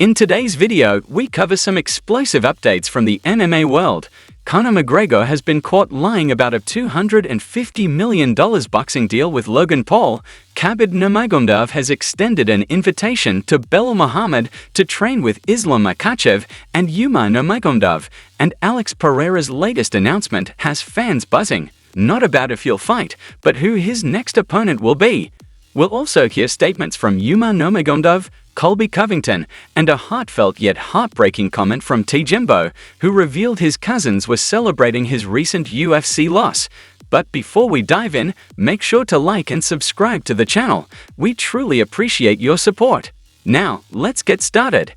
In today's video, we cover some explosive updates from the MMA world. Conor McGregor has been caught lying about a $250 million boxing deal with Logan Paul. Khabib Nurmagomedov has extended an invitation to Belal Muhammad to train with Islam Makhachev and mma-Nurmagomedov. And Alex Pereira's latest announcement has fans buzzing. Not about if he'll fight, but who his next opponent will be. We'll also hear statements from mma-Nurmagomedov, Colby Covington, and a heartfelt yet heartbreaking comment from T. Jimbo, who revealed his cousins were celebrating his recent UFC loss. But before we dive in, make sure to like and subscribe to the channel. We truly appreciate your support. Now, let's get started.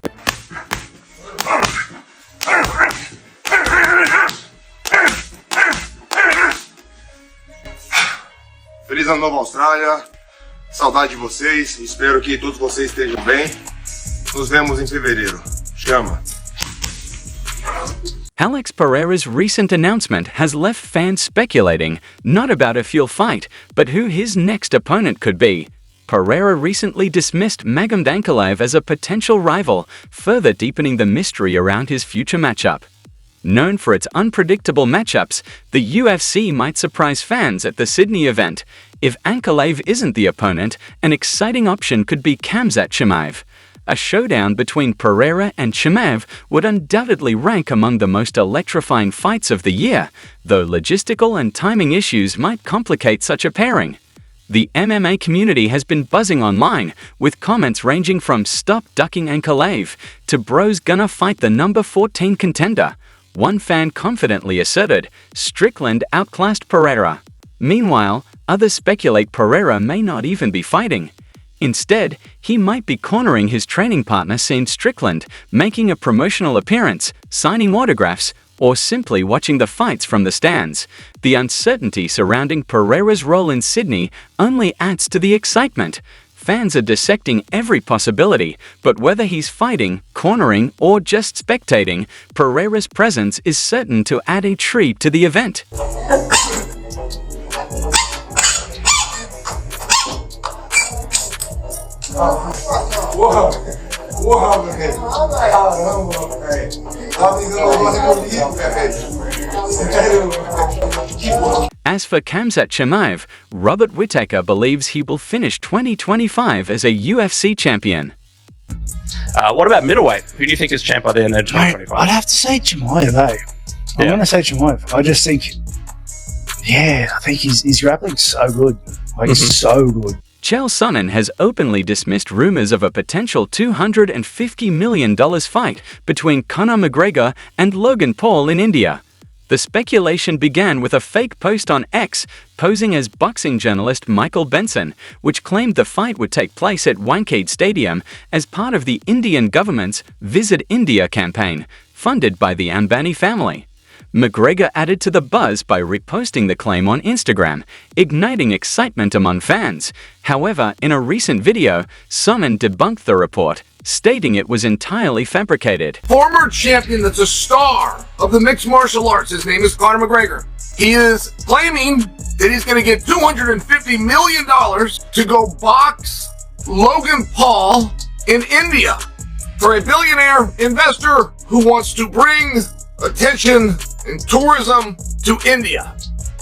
Feliz Ano Novo, Austrália. Saudade de vocês. Espero que todos vocês estejam bem. Nos vemos em fevereiro. Chama. Alex Pereira's recent announcement has left fans speculating, not about if he'll fight, but who his next opponent could be. Pereira recently dismissed Nurmagomedov as a potential rival, further deepening the mystery around his future matchup. Known for its unpredictable matchups, the UFC might surprise fans at the Sydney event. If Ankalaev isn't the opponent, an exciting option could be Khamzat Chimaev. A showdown between Pereira and Chimaev would undoubtedly rank among the most electrifying fights of the year, though logistical and timing issues might complicate such a pairing. The MMA community has been buzzing online, with comments ranging from "Stop ducking Ankalaev" to "Bro's gonna fight the number 14 contender." One fan confidently asserted, "Strickland outclassed Pereira." Meanwhile, others speculate Pereira may not even be fighting. Instead, he might be cornering his training partner Sean Strickland, making a promotional appearance, signing autographs, or simply watching the fights from the stands. The uncertainty surrounding Pereira's role in Sydney only adds to the excitement. Fans are dissecting every possibility, but whether he's fighting, cornering, or just spectating, Pereira's presence is certain to add a treat to the event. As for Khamzat Chimaev, Robert Whittaker believes he will finish 2025 as a UFC champion. What about middleweight? Who do you think is champ by the end of 2025? I'd have to say Chimaev, eh? I'm going to say Chimaev. I just think, I think his grappling's so good. He's so good. Chael Sonnen has openly dismissed rumors of a potential $250 million fight between Conor McGregor and Logan Paul in India. The speculation began with a fake post on X posing as boxing journalist Michael Benson, which claimed the fight would take place at Wankhede Stadium as part of the Indian government's Visit India campaign, funded by the Ambani family. McGregor added to the buzz by reposting the claim on Instagram, igniting excitement among fans. However, in a recent video, Sonnen debunked the report, stating it was entirely fabricated. Former champion that's a star of the mixed martial arts, his name is Conor McGregor. He is claiming that he's going to get $250 million to go box Logan Paul in India for a billionaire investor who wants to bring attention and tourism to India.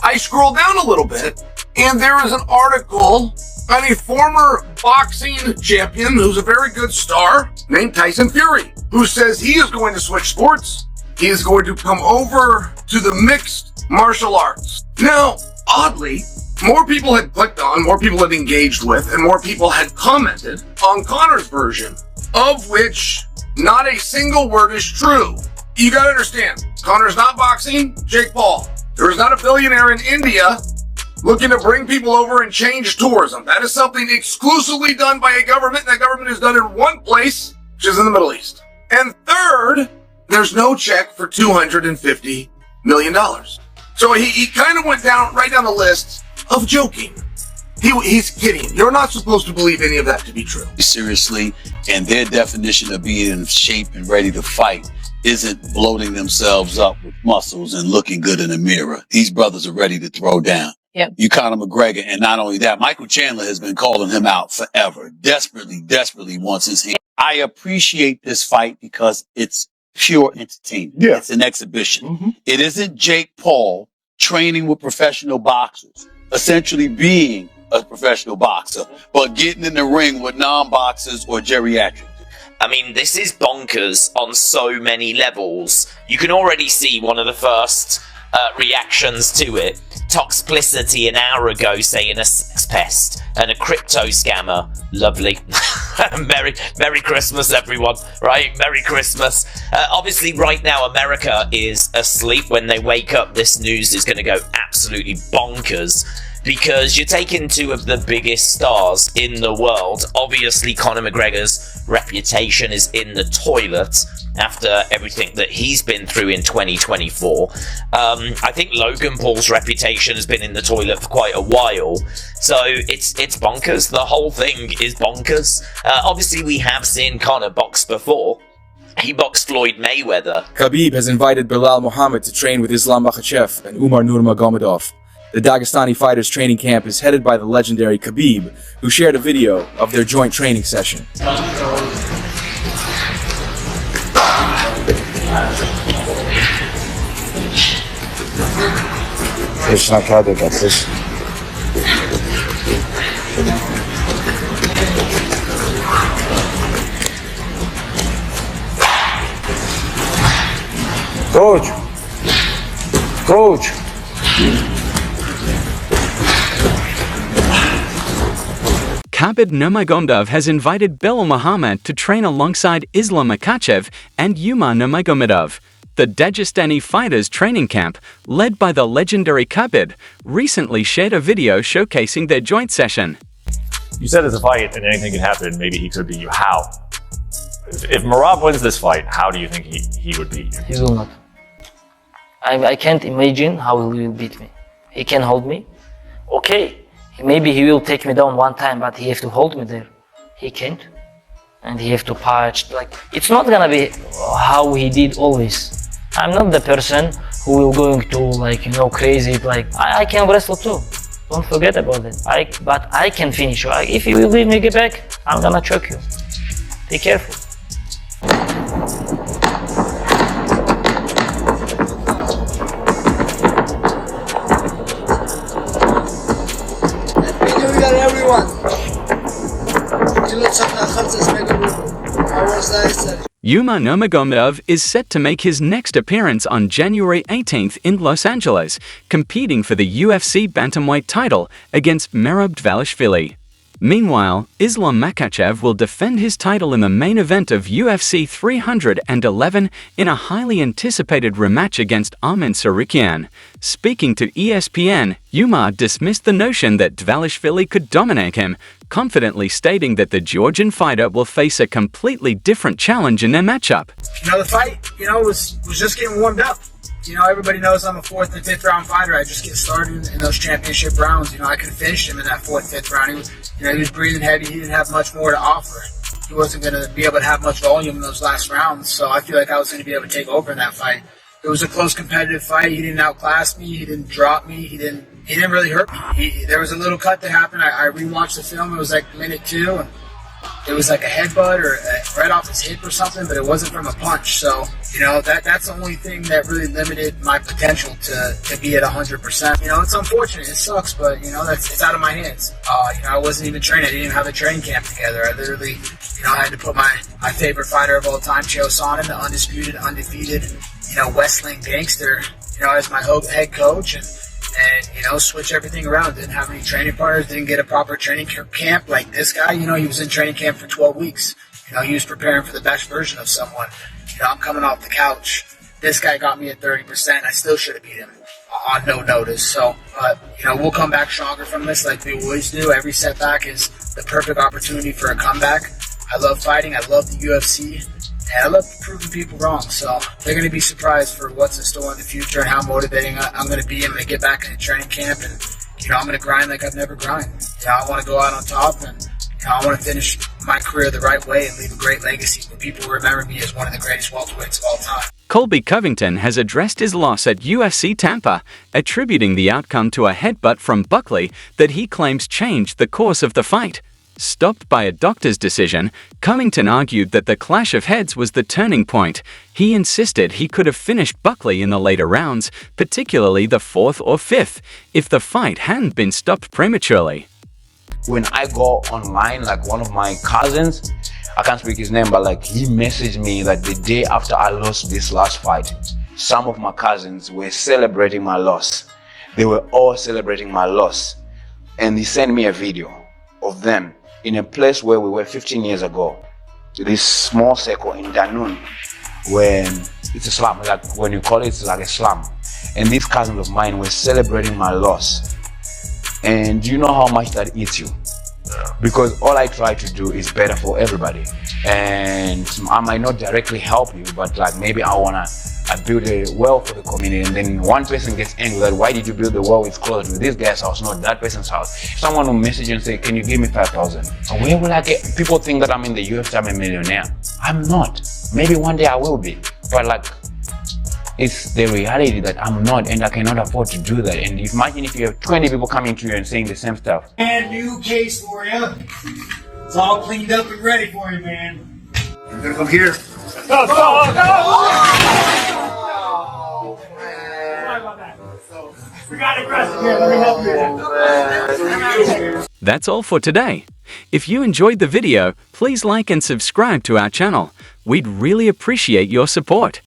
I scroll down a little bit, and there is an article on a former boxing champion who's a very good star named Tyson Fury, who says he is going to switch sports. He is going to come over to the mixed martial arts. Now, oddly, more people had clicked on, more people had engaged with, and more people had commented on Conor's version, of which not a single word is true. You gotta understand, Conor's not boxing Jake Paul. There is not a billionaire in India looking to bring people over and change tourism. That is something exclusively done by a government, and that government is done in one place, which is in the Middle East. And third, there's no check for $250 million. So he kind of went right down the list of joking. He's kidding. You're not supposed to believe any of that to be true. Seriously, and their definition of being in shape and ready to fight isn't bloating themselves up with muscles and looking good in the mirror. These brothers are ready to throw down. Yep. You Conor McGregor, and not only that, Michael Chandler has been calling him out forever. Desperately wants his hand. I appreciate this fight because it's pure entertainment. Yeah. It's an exhibition. It isn't Jake Paul training with professional boxers, essentially being a professional boxer, but getting in the ring with non-boxers or geriatrics. I mean, this is bonkers on so many levels. You can already see one of the first reactions to it. Toxplicity an hour ago saying a sex pest and a crypto scammer. Lovely. Merry Christmas, everyone. Right? Merry Christmas. Obviously, right now, America is asleep. When they wake up, this news is going to go absolutely bonkers. Because you're taking two of the biggest stars in the world. Obviously, Conor McGregor's reputation is in the toilet after everything that he's been through in 2024. I think Logan Paul's reputation has been in the toilet for quite a while. So it's bonkers. The whole thing is bonkers. Obviously, we have seen Conor box before. He boxed Floyd Mayweather. Khabib has invited Belal Muhammad to train with Islam Makhachev and Umar Nurmagomedov. The Dagestani fighters' training camp is headed by the legendary Khabib, who shared a video of their joint training session. Coach. Khabib Nurmagomedov has invited Belal Muhammad to train alongside Islam Makhachev and Umar Nurmagomedov. The Dagestani fighters training camp, led by the legendary Khabib, recently shared a video showcasing their joint session. You said it's a fight and anything can happen. Maybe he could beat you. How? If Merab wins this fight, how do you think he would beat you? He will not. I can't imagine how he will beat me. He can hold me. Okay. Maybe he will take me down one time, but he has to hold me there. He can't. And he has to punch. Like, it's not gonna be how he did always. I'm not the person who will going to, like, you know, crazy. Like, I can wrestle too. Don't forget about it. But I can finish you. If you will leave me get back, I'm gonna choke you. Be careful. Umar Nurmagomedov is set to make his next appearance on January 18th in Los Angeles, competing for the UFC bantamweight title against Merab Dvalishvili. Meanwhile, Islam Makhachev will defend his title in the main event of UFC 311 in a highly anticipated rematch against Armen Tsarukyan. Speaking to ESPN, Umar dismissed the notion that Dvalishvili could dominate him, confidently stating that the Georgian fighter will face a completely different challenge in their matchup. The fight, was just getting warmed up. Everybody knows I'm a 4th and 5th round fighter. I just get started in those championship rounds. I could finish him in that 4th, 5th round. He was breathing heavy. He didn't have much more to offer. He wasn't going to be able to have much volume in those last rounds. So I feel like I was going to be able to take over in that fight. It was a close competitive fight. He didn't outclass me. He didn't drop me. He didn't really hurt me. There was a little cut that happened. I rewatched the film. It was like minute 2. And it was like a headbutt or right off his hip or something, but it wasn't from a punch. So, that's the only thing that really limited my potential to be at 100%. It's unfortunate. It sucks, but, it's out of my hands. I wasn't even trained. I didn't even have a training camp together. I literally, I had to put my favorite fighter of all time, Chael Sonnen, the undisputed, undefeated, Wrestling gangster, as my head coach and switch everything around. Didn't have any training partners, didn't get a proper training camp like this guy. He was in training camp for 12 weeks. He was preparing for the best version of someone. I'm coming off the couch. This guy got me at 30%. I still should have beat him on no notice. So, but, we'll come back stronger from this like we always do. Every setback is the perfect opportunity for a comeback. I love fighting. I love the UFC. And I love proving people wrong, so they're going to be surprised for what's in store in the future and how motivating I'm going to be. I'm going to get back into training camp, and I'm going to grind like I've never grinded. I want to go out on top, and I want to finish my career the right way and leave a great legacy where people remember me as one of the greatest welterweights of all time. Colby Covington has addressed his loss at UFC Tampa, attributing the outcome to a headbutt from Buckley that he claims changed the course of the fight. Stopped by a doctor's decision, Cummington argued that the clash of heads was the turning point. He insisted he could have finished Buckley in the later rounds, particularly the 4th or 5th, if the fight hadn't been stopped prematurely. When I go online, like one of my cousins, I can't speak his name, but like he messaged me like the day after I lost this last fight. Some of my cousins were celebrating my loss. They were all celebrating my loss. And he sent me a video of them in a place where we were 15 years ago. This small circle in Danun, when it's a slum, like when you call it, it's like a slum. And these cousins of mine were celebrating my loss. And do you know how much that eats you? Because all I try to do is better for everybody. And I might not directly help you, but like maybe I build a well for the community, and then one person gets angry that why did you build the well? It's close to this guy's house, not that person's house. If someone will message you and say, can you give me 5,000? Where will I get? People think that I'm in the UFC, I'm a millionaire. I'm not. Maybe one day I will be. But like, it's the reality that I'm not, and I cannot afford to do that. And imagine if you have 20 people coming to you and saying the same stuff. And new case for you. It's all cleaned up and ready for you, man. You're gonna come here. Go, go, go! We got aggressive here. Let me help you. That's all for today. If you enjoyed the video, please like and subscribe to our channel. We'd really appreciate your support.